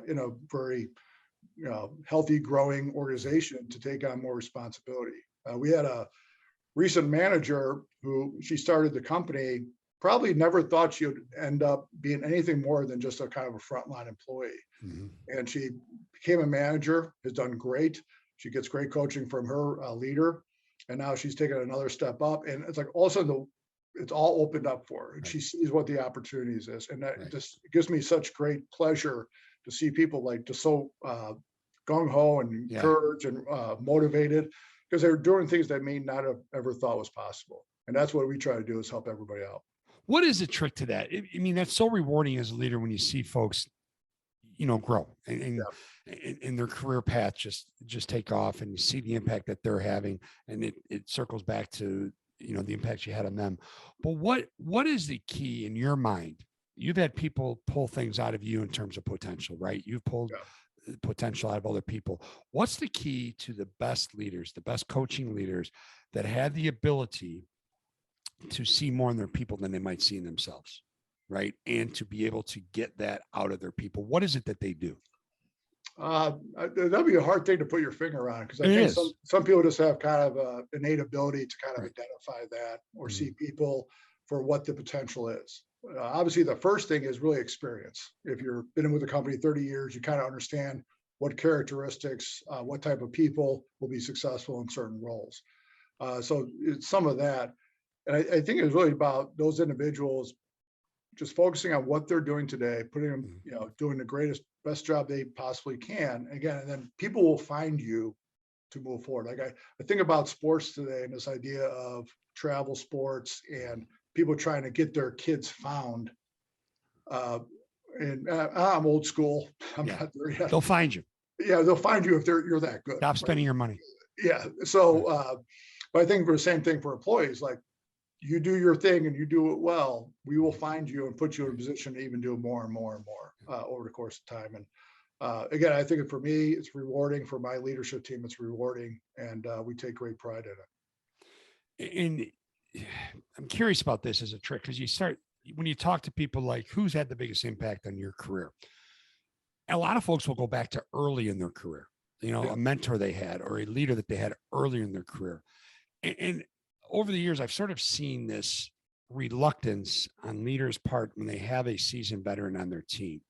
in a very, healthy, growing organization to take on more responsibility. We had a recent manager who she started the company, probably never thought she would end up being anything more than just a kind of a frontline employee. Mm-hmm. And she became a manager, has done great. She gets great coaching from her leader. And now she's taken another step up. And it's like all of a sudden it's all opened up for her, and Right. she sees what the opportunities is, and that Right. just gives me such great pleasure to see people like just so gung ho and Yeah. encouraged and motivated, because they're doing things they may not have ever thought was possible. And that's what we try to do, is help everybody out. What is the trick to that? I mean, that's so rewarding as a leader when you see folks, grow and their career path just take off, and you see the impact that they're having, and it circles back to, the impact you had on them. But what is the key in your mind? You've had people pull things out of you in terms of potential, right? You've pulled potential out of other people. What's the key to the best leaders, the best coaching leaders that have the ability to see more in their people than they might see in themselves, right? And to be able to get that out of their people? What is it that they do? That'd be a hard thing to put your finger on, because I It think is. some people just have kind of a innate ability to kind of Right. identify that, or Mhm. see people for what the potential is. Obviously, the first thing is really experience. If you've been with a company 30 years, you kind of understand what characteristics, what type of people will be successful in certain roles. So it's some of that. And I think it's really about those individuals just focusing on what they're doing today, putting them, Mhm. doing the best job they possibly can. Again, and then people will find you to move forward. Like I think about sports today, and this idea of travel sports and people trying to get their kids found. Uh, and I'm old school. I'm Yeah. not there yet. They'll find you. Yeah, they'll find you if you're that good. Stop Right? spending your money. Yeah. So, but I think for the same thing for employees, like, you do your thing and you do it well, we will find you and put you in a position to even do more and more and more over the course of time. And again, I think for me, it's rewarding. For my leadership team, it's rewarding, and we take great pride in it. And I'm curious about this as a trick, because when you talk to people like, who's had the biggest impact on your career? A lot of folks will go back to early in their career, a mentor they had or a leader that they had earlier in their career. And over the years, I've sort of seen this reluctance on leaders' part when they have a seasoned veteran on their team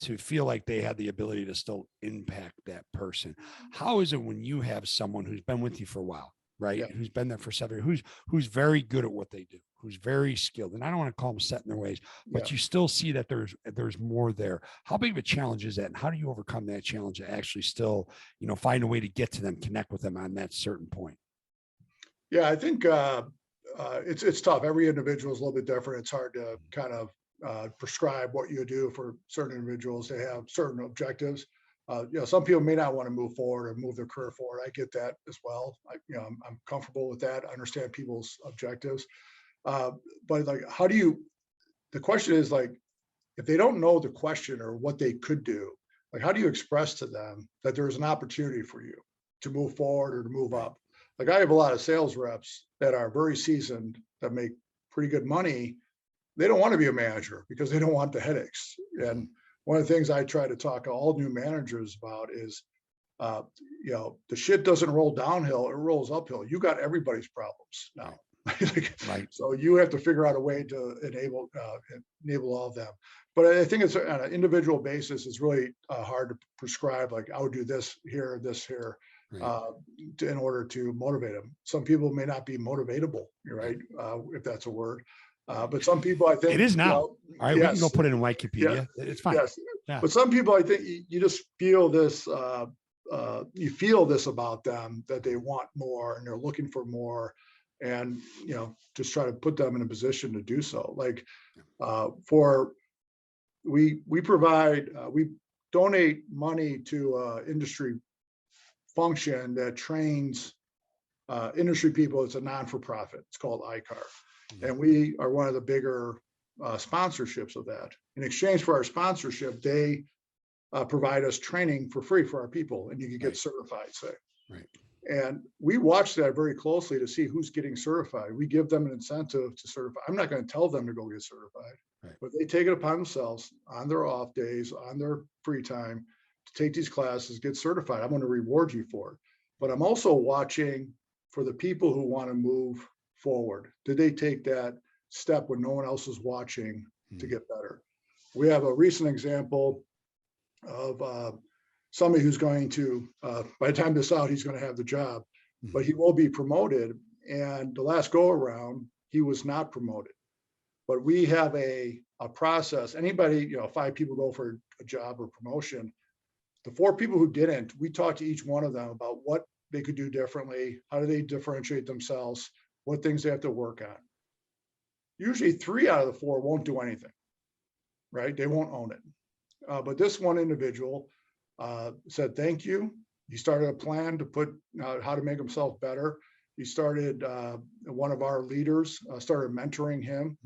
to feel like they have the ability to still impact that person. How is it when you have someone who's been with you for a while, right? Yeah. Who's been there for 7 years, who's very good at what they do, who's very skilled? And I don't want to call them set in their ways, but you still see that there's more there. How big of a challenge is that? And how do you overcome that challenge to actually still, find a way to get to them, connect with them on that certain point? Yeah, I think it's tough. Every individual is a little bit different. It's hard to kind of prescribe what you do for certain individuals. They have certain objectives. Some people may not want to move forward or move their career forward. I get that as well. I'm comfortable with that. I understand people's objectives. But like, the question is like, if they don't know the question or what they could do, like, how do you express to them that there's an opportunity for you to move forward or to move up? Like, I have a lot of sales reps that are very seasoned, that make pretty good money. They don't want to be a manager because they don't want the headaches. And one of the things I try to talk to all new managers about is, the shit doesn't roll downhill, it rolls uphill. You got everybody's problems now. Right. So you have to figure out a way to enable all of them. But I think it's on an individual basis. It's really hard to prescribe, like, I would do this here, Right. in order to motivate them. Some people may not be motivatable, right? If that's a word. But some people, I think, it is now. All right, we can go yes, put it in Wikipedia. It's fine. yes. Yeah. But some people, I think, you just feel this. You feel this about them, that they want more and they're looking for more, and just try to put them in a position to do so. Like, we provide, we donate money to industry function that trains industry people. It's a non-for-profit. It's called ICAR. And we are one of the bigger sponsorships of that. In exchange for our sponsorship, they provide us training for free for our people, and you can get certified, say. Right. And we watch that very closely to see who's getting certified. We give them an incentive to certify. I'm not going to tell them to go get certified, but they take it upon themselves on their off days, on their free time, to take these classes, get certified. I'm going to reward you for it. But I'm also watching for the people who want to move forward. Did they take that step when no one else is watching to get better? We have a recent example of somebody who's going to, by the time this out, he's going to have the job, but he will be promoted. And the last go around, he was not promoted. But we have a process. Anybody, 5 people go for a job or promotion. The 4 people who didn't, we talked to each one of them about what they could do differently. How do they differentiate themselves? What things they have to work on. Usually 3 out of the 4 won't do anything, right? They won't own it. But this one individual said, thank you. He started a plan to put how to make himself better. He started, one of our leaders started mentoring him.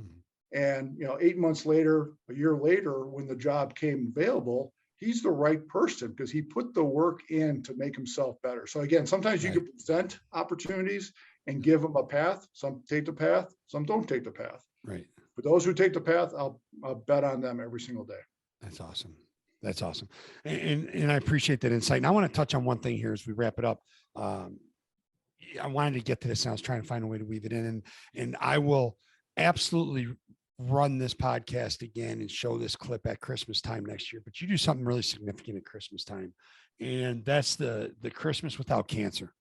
And, 8 months later, a year later, when the job came available, he's the right person because he put the work in to make himself better. So again, sometimes you can present opportunities and give them a path. Some take the path, some don't take the path. Right. For those who take the path, I'll bet on them every single day. That's awesome. That's awesome. And I appreciate that insight. And I want to touch on one thing here as we wrap it up. I wanted to get to this and I was trying to find a way to weave it in, and I will absolutely run this podcast again and show this clip at Christmas time next year, but you do something really significant at Christmas time. And that's the Christmas Without Cancer.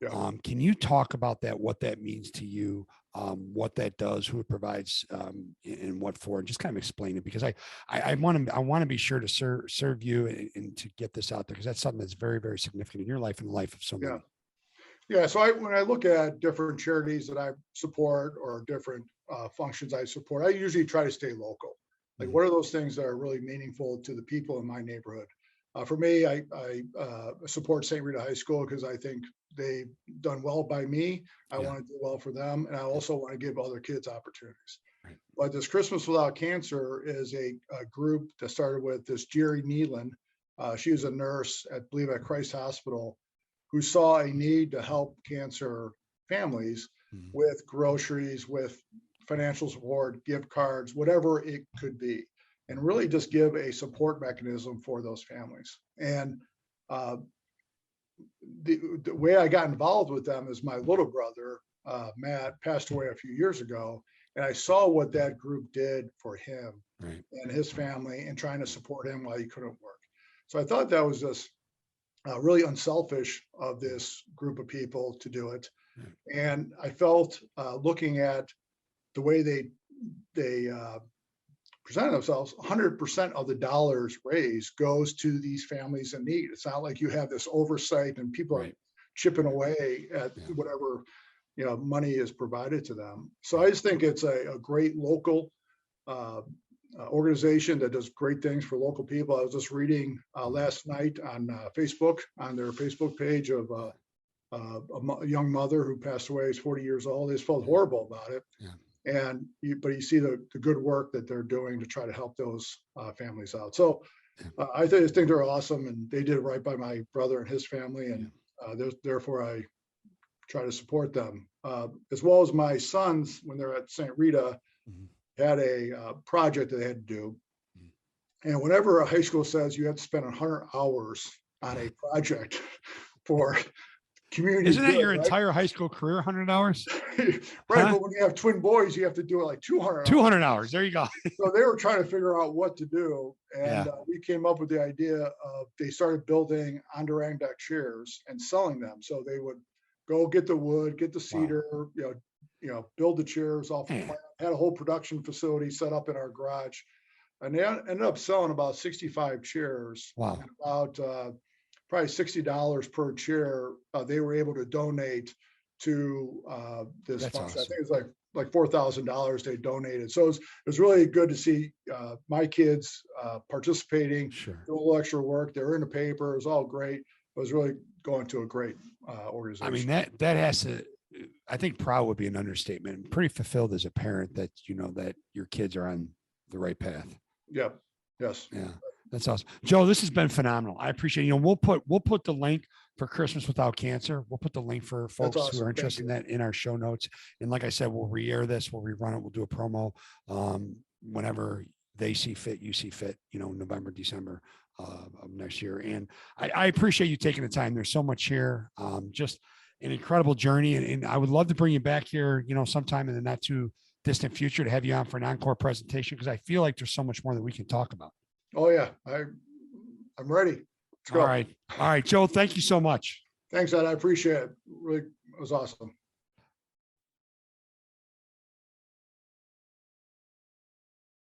Yeah. Can you talk about that, what that means to you, what that does, who it provides, and what for, and just kind of explain it, because I want to be sure to serve you and to get this out there, because that's something that's very, very significant in your life and the life of so many. Yeah. So when I look at different charities that I support or different functions I support, I usually try to stay local. Like, what are those things that are really meaningful to the people in my neighborhood? For me, I support St. Rita High School because I think they've done well by me. I want to do well for them. And I also want to give other kids opportunities. Right. But this Christmas Without Cancer is a group that started with this Jerry Nealon. She was a nurse at Christ Hospital, who saw a need to help cancer families with groceries, with financial support, gift cards, whatever it could be, and really just give a support mechanism for those families. And the way I got involved with them is my little brother, Matt, passed away a few years ago. And I saw what that group did for him and his family and trying to support him while he couldn't work. So I thought that was just really unselfish of this group of people to do it. And I felt looking at the way they presented themselves, 100% of the dollars raised goes to these families in need. It's not like you have this oversight and people are chipping away at whatever money is provided to them. So I just think it's a great local organization that does great things for local people. I was just reading last night on Facebook, on their Facebook page, of a young mother who passed away. She's 40 years old. They just felt horrible about it. And but you see the good work that they're doing to try to help those families out. So I just think they're awesome, and they did right by my brother and his family, and therefore I try to support them, as well as my sons when they're at St. Rita. Had a project that they had to do. And whenever a high school says you have to spend 100 hours on a project for community. Isn't that your entire high school career, 100 hours? Right. But when you have twin boys, you have to do it like 200 200 hours. There you go. So they were trying to figure out what to do. And we came up with the idea of, they started building Adirondack chairs and selling them. So they would go get the wood, get the cedar, build the chairs off the plant, had a whole production facility set up in our garage. And they ended up selling about 65 chairs. Wow. And about probably $60 per chair they were able to donate to this function. Awesome. I think it was like $4,000 they donated. So it was really good to see my kids participating, doing a little extra work. They were in the paper. It was all great. It was really going to a great organization. I mean, that has to, I think proud would be an understatement. I'm pretty fulfilled as a parent that, that your kids are on the right path. Yeah. Yes. Yeah. That's awesome. Joe, this has been phenomenal. I appreciate it. We'll put the link for Christmas Without Cancer. We'll put the link for folks who are interested in that in our show notes. And like I said, we'll re-air this, we'll rerun it, we'll do a promo whenever they see fit, you see fit, November, December of next year. And I appreciate you taking the time. There's so much here. Just an incredible journey. And I would love to bring you back here, sometime in the not too distant future to have you on for an encore presentation, because I feel like there's so much more that we can talk about. Oh yeah. I'm ready. Let's go. All right. Joe, thank you so much. Thanks, Ed. I appreciate it. Really, it was awesome.